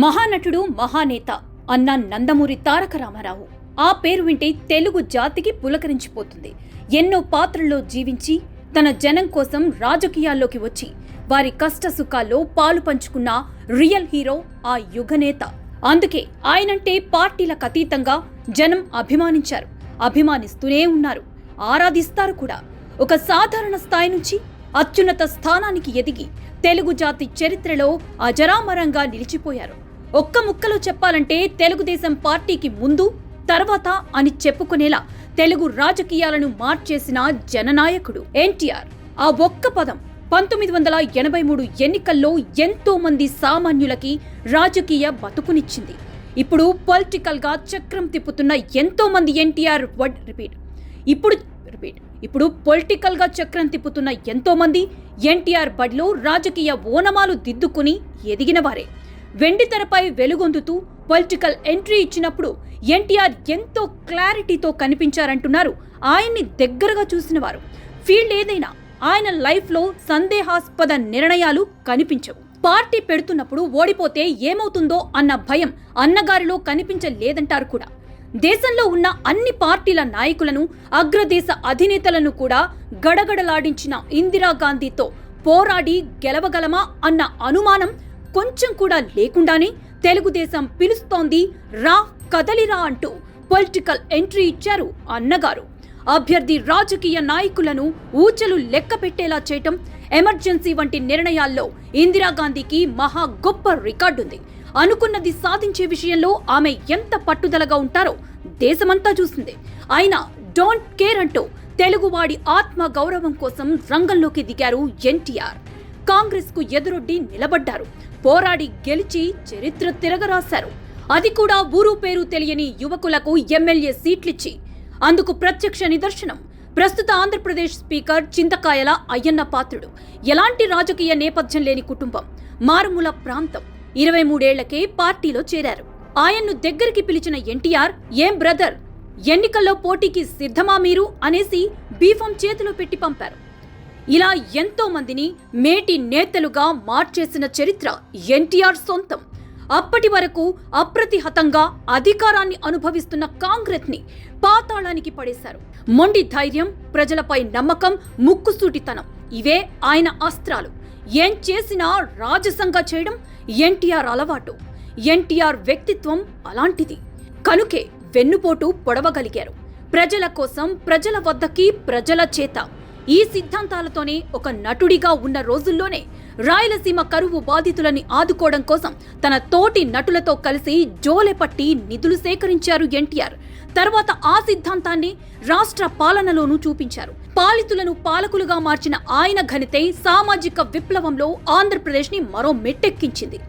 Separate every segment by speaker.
Speaker 1: మహానటుడు మహానేత అన్న నందమూరి తారక రామారావు. ఆ పేరు వింటే తెలుగు జాతికి పులకరించిపోతుంది. ఎన్నో పాత్రల్లో జీవించి తన జనం కోసం రాజకీయాల్లోకి వచ్చి వారి కష్టసుఖాల్లో పాలు పంచుకున్న రియల్ హీరో ఆ యుగనేత. అందుకే ఆయనంటే పార్టీలకు అతీతంగా జనం అభిమానించారు, అభిమానిస్తూనే ఉన్నారు, ఆరాధిస్తారు కూడా. ఒక సాధారణ స్థాయి నుంచి అత్యున్నత స్థానానికి ఎదిగి తెలుగు జాతి చరిత్రలో అజరామరంగా నిలిచిపోయారు. ఒక్క ముక్కలో చెప్పాలంటే తెలుగుదేశం పార్టీకి ముందు తర్వాత అని చెప్పుకునేలా తెలుగు రాజకీయాలను మార్చేసిన జననాయకుడు ఎన్టీఆర్. ఆ ఒక్క పదం 1983 ఎన్నికల్లో ఎంతో మంది సామాన్యులకి రాజకీయ బతుకునిచ్చింది. ఇప్పుడు పొలిటికల్ గా చక్రం తిప్పుతున్న ఎంతో మంది ఎన్టీఆర్ ఇప్పుడు పొలిటికల్ గా చక్రం తిప్పుతున్న ఎంతో మంది ఎన్టీఆర్ బడిలో రాజకీయ ఓనమాలు దిద్దుకుని ఎదిగిన వారే. వెండితెరపై వెలుగొందుతూ పొలిటికల్ ఎంట్రీ ఇచ్చినప్పుడు ఎన్టీఆర్ ఎంతో క్లారిటీతో కనిపించారంటున్నారు ఆయన్ని దగ్గరగా చూసిన వారు. ఫీల్డ్ ఏదైనా ఆయన లైఫ్ లో సందేహాస్పద నిర్ణయాలు కనిపించవు. పార్టీ పెడుతున్నప్పుడు ఓడిపోతే ఏమవుతుందో అన్న భయం అన్నగారిలో కనిపించలేదంటారు కూడా. దేశంలో ఉన్న అన్ని పార్టీల నాయకులను, అగ్రదేశ అధినేతలను కూడా గడగడలాడించిన ఇందిరాగాంధీతో పోరాడి గెలవగలమా అన్న అనుమానం కొంచెం కూడా లేకుండానే తెలుగుదేశం పిలుస్తోంది, రా కదలిరా అంటూ పొలిటికల్ ఎంట్రీ ఇచ్చారు అన్నగారు. అభ్యర్థి రాజకీయ నాయకులను ఊచలు లెక్క పెట్టేలా చేయటం, ఎమర్జెన్సీ వంటి నిర్ణయాల్లో ఇందిరాగాంధీకి మహా గొప్ప రికార్డుంది. అనుకున్నది సాధించే విషయంలో ఆమె ఎంత పట్టుదలగా ఉంటారో దేశమంతా చూసింది. అయినా డోంట్ కేర్ అంటూ తెలుగువాడి ఆత్మ గౌరవం కోసం రంగంలోకి దిగారు ఎన్టీఆర్. కాంగ్రెస్ కు ఎదురొడ్డి నిలబడ్డారు, పోరాడి గెలిచి చరిత్ర తిరగరాశారు. అది కూడా ఊరు పేరు తెలియని యువకులకు ఎమ్మెల్యే సీట్లిచ్చి. అందుకు ప్రత్యక్ష నిదర్శనం ప్రస్తుత ఆంధ్రప్రదేశ్ స్పీకర్ చింతకాయల అయ్యన్న పాత్రుడు. ఎలాంటి రాజకీయ నేపథ్యం లేని కుటుంబం, మారుమూల ప్రాంతం. 23 ఏళ్లకే పార్టీలో చేరారు. ఆయన్ను దగ్గరికి పిలిచిన ఎన్టీఆర్, ఏం బ్రదర్, ఎన్నికల్లో పోటీకి సిద్ధమా మీరు అనేసి బీఫాం చేతిలో పెట్టి పంపారు. ఇలా ఎంతో మందిని మేటి నేతలుగా మార్చేసిన చరిత్ర ఎన్టీఆర్ సొంతం. అప్పటి వరకు అప్రతిహతంగా అధికారాన్ని అనుభవిస్తున్న కాంగ్రెస్ ని పాతాళానికి పడేశారు. మొండి ధైర్యం, ప్రజలపై నమ్మకం, ముక్కుసూటితనం ఇవే ఆయన అస్త్రాలు. ఏం చేసినా రాజసంగా చేయడం ఎన్టీఆర్ అలవాటు. ఎన్టీఆర్ వ్యక్తిత్వం అలాంటిది. కనుకే వెన్నుపోటు పొడవగలిగారు. ప్రజల కోసం, ప్రజల వద్దకి, ప్రజల చేత. ఈ సిద్ధాంతాలతోనే ఒక నటుడిగా ఉన్న రోజుల్లోనే రాయలసీమ కరువు బాధితులని ఆదుకోవడం కోసం తన తోటి నటులతో కలిసి జోలెపట్టి నిధులు సేకరించారు ఎన్టీఆర్. తర్వాత ఆ సిద్ధాంతాన్ని రాష్ట్ర పాలనలోనూ చూపించారు. పాలితులను పాలకులుగా మార్చిన ఆయన ఘనతే సామాజిక విప్లవంలో ఆంధ్రప్రదేశ్ ని మరో మెట్టెక్కించింది.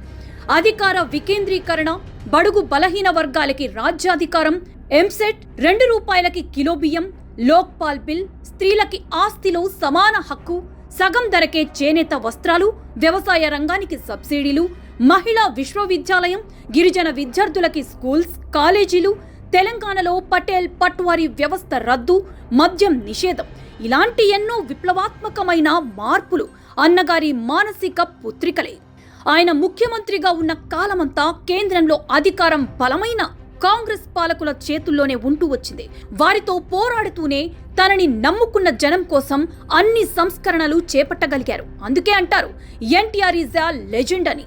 Speaker 1: అధికార వికేంద్రీకరణ, బడుగు బలహీన వర్గాలకి రాజ్యాధికారం, ఎంసెట్, 2 రూపాయలకి కిలో బియ్యం, లోక్పాల్ బిల్, స్త్రీలకి ఆస్తిలో సమాన హక్కు, సగం ధరకే చేనేత వస్త్రాలు, వ్యవసాయ రంగానికి సబ్సిడీలు, మహిళా విశ్వవిద్యాలయం, గిరిజన విద్యార్థులకి స్కూల్స్, కాలేజీలు, తెలంగాణలో పటేల్ పట్వారీ వ్యవస్థ రద్దు, మద్యం నిషేధం. ఇలాంటి ఎన్నో విప్లవాత్మకమైన మార్పులు అన్నగారి మానసిక పుత్రికలే. ఆయన ముఖ్యమంత్రిగా ఉన్న కాలమంతా కేంద్రంలో అధికారం బలమైన కాంగ్రెస్ పాలకుల చేతుల్లోనే ఉంటూ వచ్చింది. వారితో పోరాడుతూనే తనని నమ్ముకున్న జనం కోసం అన్ని సంస్కరణలు చేపట్టగలిగారు. అందుకే అంటారు ఎన్టీఆర్ ఈజ్ ఎ లెజెండ్ అని.